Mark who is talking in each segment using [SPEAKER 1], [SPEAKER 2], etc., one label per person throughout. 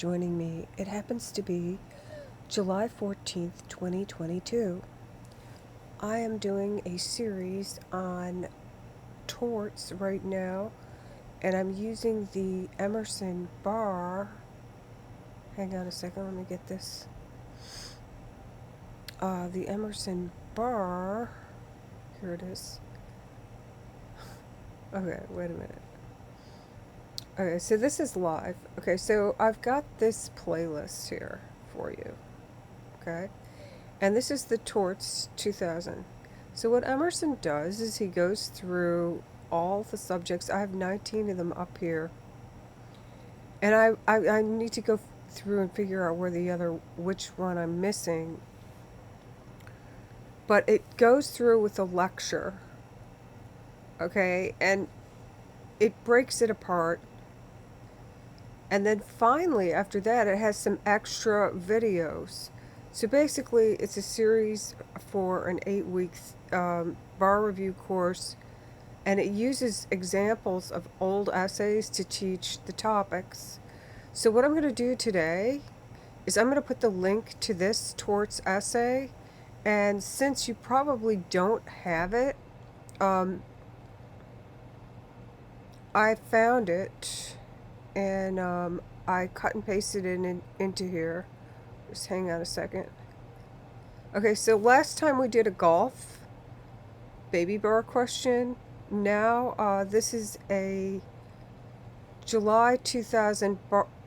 [SPEAKER 1] joining me. It happens to be July 14th, 2022. I am doing a series on torts right now, and I'm using the Emerson bar. Hang on a second, let me get this. The Emerson bar. Here it is. Okay, wait a minute. Okay, so this is live. Okay, so I've got this playlist here for you. Okay? And this is the Torts 2000. So what Emerson does is he goes through all the subjects. I have 19 of them up here. And I need to go through and figure out which one I'm missing. But it goes through with a lecture. Okay? And it breaks it apart. And then finally, after that, it has some extra videos. So basically, it's a series for an 8-week bar review course, and it uses examples of old essays to teach the topics. So what I'm going to do today is I'm going to put the link to this Torts essay, and since you probably don't have it, I found it, and I cut and pasted it into here. Just hang on a second. Okay, so last time we did a golf babybar question. Now this is a July 2000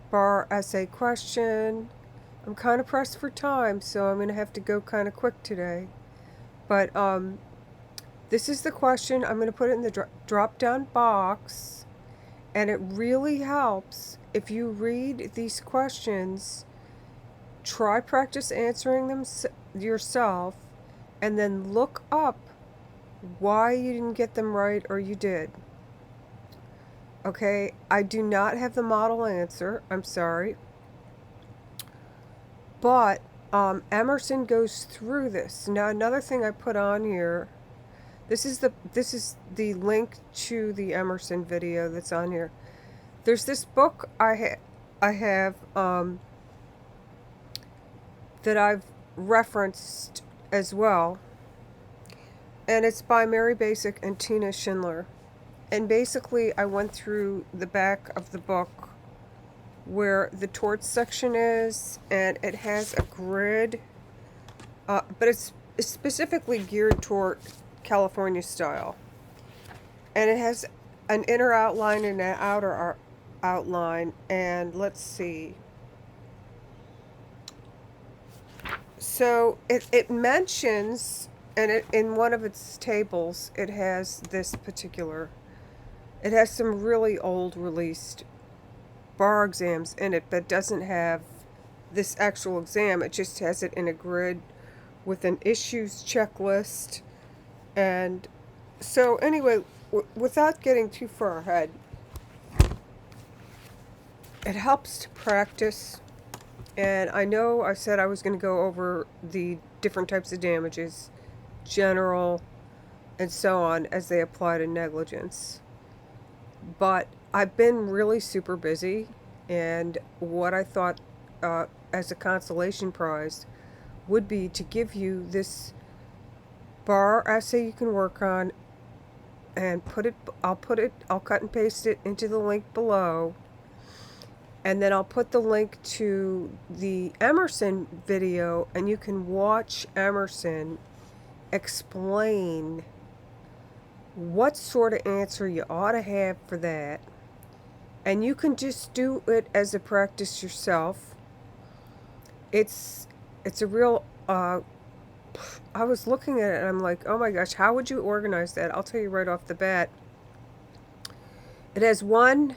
[SPEAKER 1] bar essay question. I'm kind of pressed for time, so I'm going to have to go kind of quick today. But this is the question. I'm going to put it in the drop-down box. And it really helps if you read these questions. Try practice answering them yourself, and then look up why you didn't get them right or you did. Okay, I do not have the model answer. I'm sorry. But Emerson goes through this. Now, another thing I put on here, this is the link to the Emerson video that's on here. There's this book I have that I've referenced as well, and it's by Mary Basic and Tina Schindler. And basically, I went through the back of the book where the torts section is, and it has a grid, but it's specifically geared toward California style. And it has an inner outline and an outer outline, and let's see. So it mentions, and in one of its tables, it has it has some really old released bar exams in it, but doesn't have this actual exam. It just has it in a grid with an issues checklist. And so anyway, without getting too far ahead, it helps to practice. And I know I said I was going to go over the different types of damages, general, and so on, as they apply to negligence. But I've been really super busy, and what I thought as a consolation prize would be to give you this bar essay you can work on, and I'll cut and paste it into the link below. And then I'll put the link to the Emerson video, and you can watch Emerson explain what sort of answer you ought to have for that. And you can just do it as a practice yourself. It's a real, I was looking at it and I'm like, oh my gosh, how would you organize that? I'll tell you right off the bat. It has 1,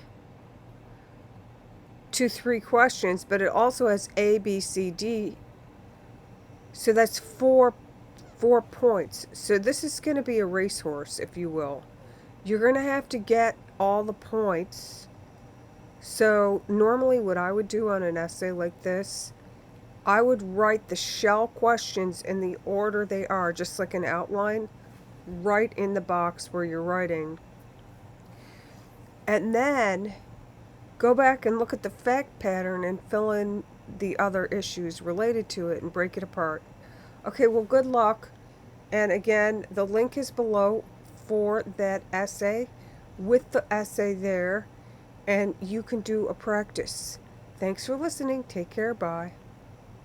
[SPEAKER 1] 2, 3 questions, but it also has A, B, C, D. So that's four points. So this is going to be a racehorse, if you will. You're going to have to get all the points. So normally what I would do on an essay like this, I would write the shell questions in the order they are, just like an outline, right in the box where you're writing. And then go back and look at the fact pattern and fill in the other issues related to it and break it apart. Okay, well, good luck. And again, the link is below for that essay with the essay there, and you can do a practice. Thanks for listening. Take care. Bye.